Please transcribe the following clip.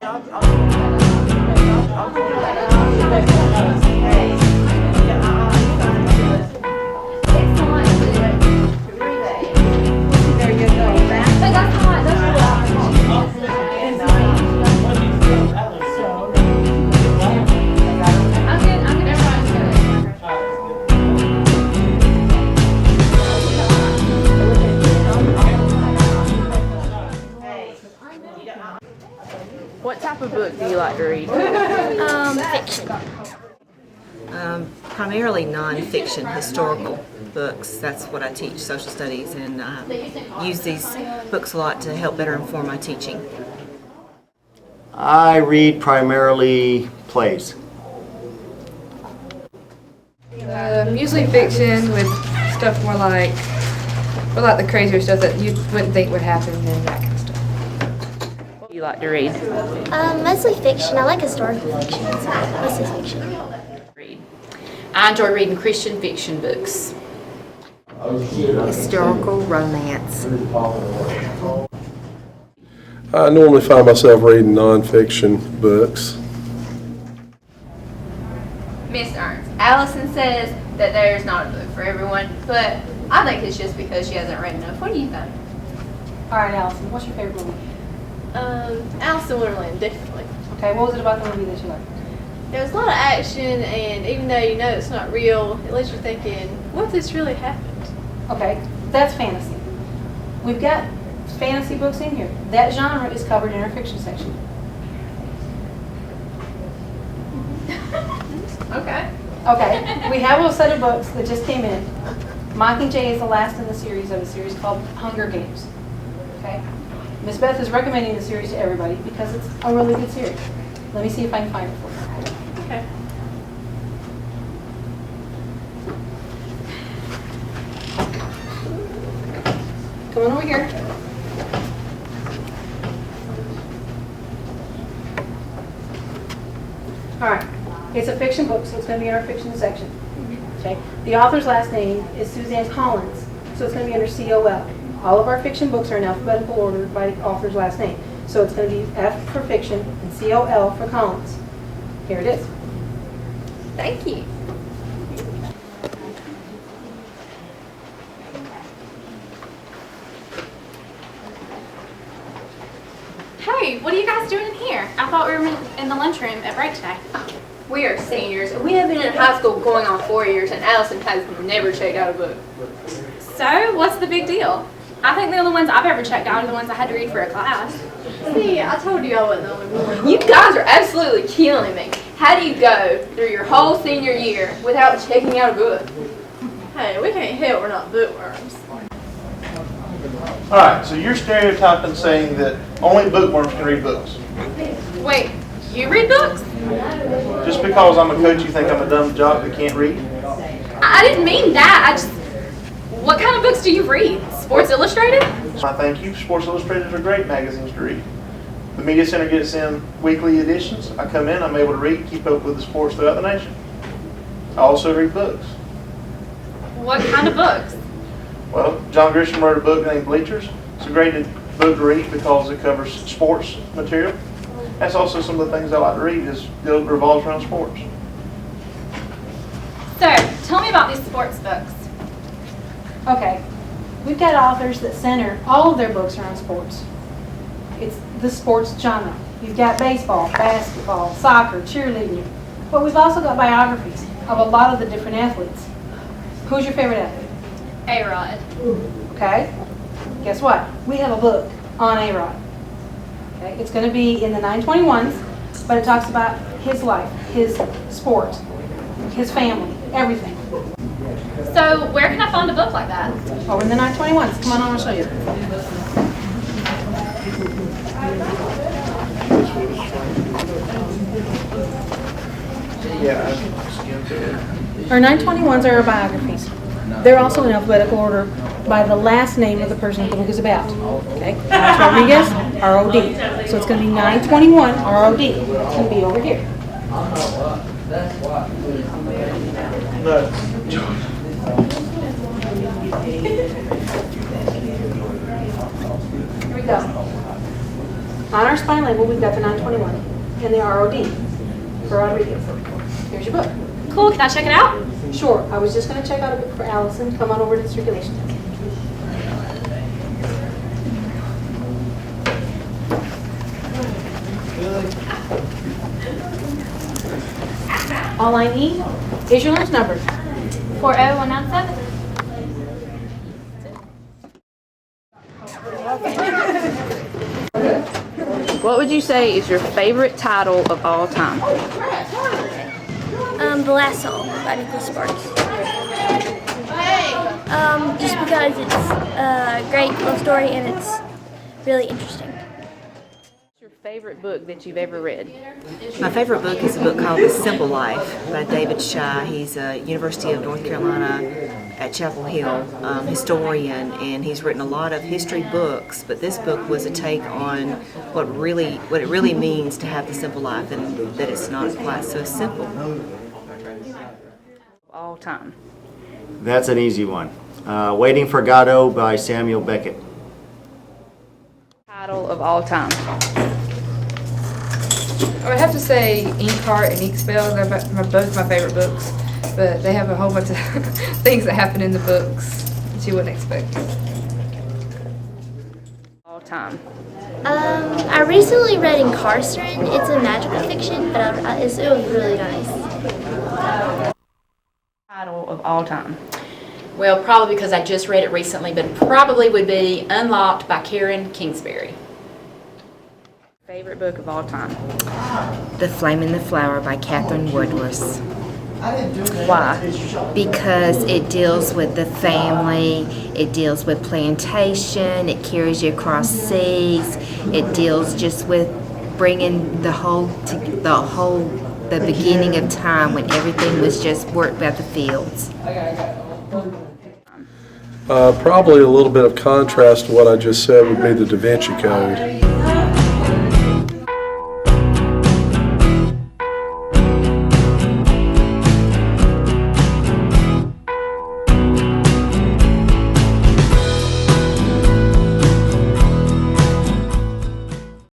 There you go. What type of book do you like to read? Fiction. Primarily non-fiction, historical books. That's what I teach, social studies, and use these books a lot to help better inform my teaching. I read primarily plays. Usually fiction with stuff more like the crazier stuff that you wouldn't think would happen and that kind of stuff. What do you like to read? Mostly fiction. I like historical fiction, so mostly fiction. I enjoy reading Christian fiction books. Historical romance. I normally find myself reading nonfiction books. Miss Ernst, Allison says that there's not a book for everyone, but I think it's just because she hasn't read enough. What do you think? All right, Allison, what's your favorite movie? Alice in Wonderland, definitely. Okay, what was it about the movie that you liked? There was a lot of action, and even though you know it's not real, at least you're thinking, what if this really happened? Okay, that's fantasy. We've got fantasy books in here. That genre is covered in our fiction section. Okay. Okay, we have a set of books that just came in. Mockingjay is the last in the series of a series called Hunger Games. Okay, Miss Beth is recommending the series to everybody because it's a really good series. Let me see if I can find it for you. Okay. Come on over here. All right, it's a fiction book, so it's going to be in our fiction section. Okay. The author's last name is Suzanne Collins, so it's going to be under COL. All of our fiction books are in alphabetical order by the author's last name. So it's going to be F for fiction and COL for Collins. Here it is. Thank you. Hey, what are you guys doing in here? I thought we were in the lunchroom at break today. We are seniors. We have been in high school going on 4 years, and Allison has never checked out a book. So, what's the big deal? I think the only ones I've ever checked out are the ones I had to read for a class. See, I told you I wasn't the only one. You guys are absolutely killing me. How do you go through your whole senior year without checking out a book? Hey, we can't help we're not bookworms. Alright, so you're stereotyping saying that only bookworms can read books. Wait, you read books? Just because I'm a coach, you think I'm a dumb jock that can't read? I didn't mean that. What kind of books do you read? Sports Illustrated? I think you Sports Illustrated are great magazines to read. The Media Center gets in weekly editions. I come in, I'm able to read, keep up with the sports throughout the nation. I also read books. What kind of books? Well, John Grisham wrote a book named Bleachers. It's a great book to read because it covers sports material. That's also some of the things I like to read is it revolves around sports. So, tell me about these sports books. Okay, we've got authors that center all of their books around sports. It's the sports genre. You've got baseball, basketball, soccer, cheerleading, but we've also got biographies of a lot of the different athletes. Who's your favorite athlete? A-Rod. Okay, guess what? We have a book on A-Rod. Okay, it's going to be in the 921s, but it talks about his life, his sport, his family, everything. So, where can I find a book like that? Over in the 921s. Come on, I'll show you. Our 921s are our biographies. They're also in alphabetical order by the last name of the person that the book is about. Okay, Alex Rodriguez, R-O-D. So it's going to be 921 R-O-D. It's going to be over here. Here we go. On our spine label, we've got the 921 and the ROD for Rodriguez. Here's your book. Cool, can I check it out? Sure, I was just going to check out a book for Allison. Come on over to the circulation desk. All I need is your lunch number. 40197. What would you say is your favorite title of all time? The Last Soul by Nicholas Sparks. Just because it's a great love story and it's really interesting. What's your favorite book that you've ever read? My favorite book is a book called The Simple Life by David Shy. He's a University of North Carolina at Chapel Hill historian, and he's written a lot of history books, but this book was a take on what it really means to have the simple life, and that it's not quite so simple. All time. That's an easy one. Waiting for Godot by Samuel Beckett. Title of all time. I would have to say Inkheart and Inkspell. They're both my favorite books, but they have a whole bunch of things that happen in the books that you wouldn't expect. All time. I recently read Incarcerate. It's a magical fiction, but it was really nice. Title of all time. Well, probably because I just read it recently, but probably would be Unlocked by Karen Kingsbury. Favorite book of all time. The Flame and the Flower by Catherine Woodworth. Why? Because it deals with the family, it deals with plantation, it carries you across seas, it deals just with bringing the beginning of time when everything was just worked by the fields. Probably a little bit of contrast to what I just said would be the Da Vinci Code.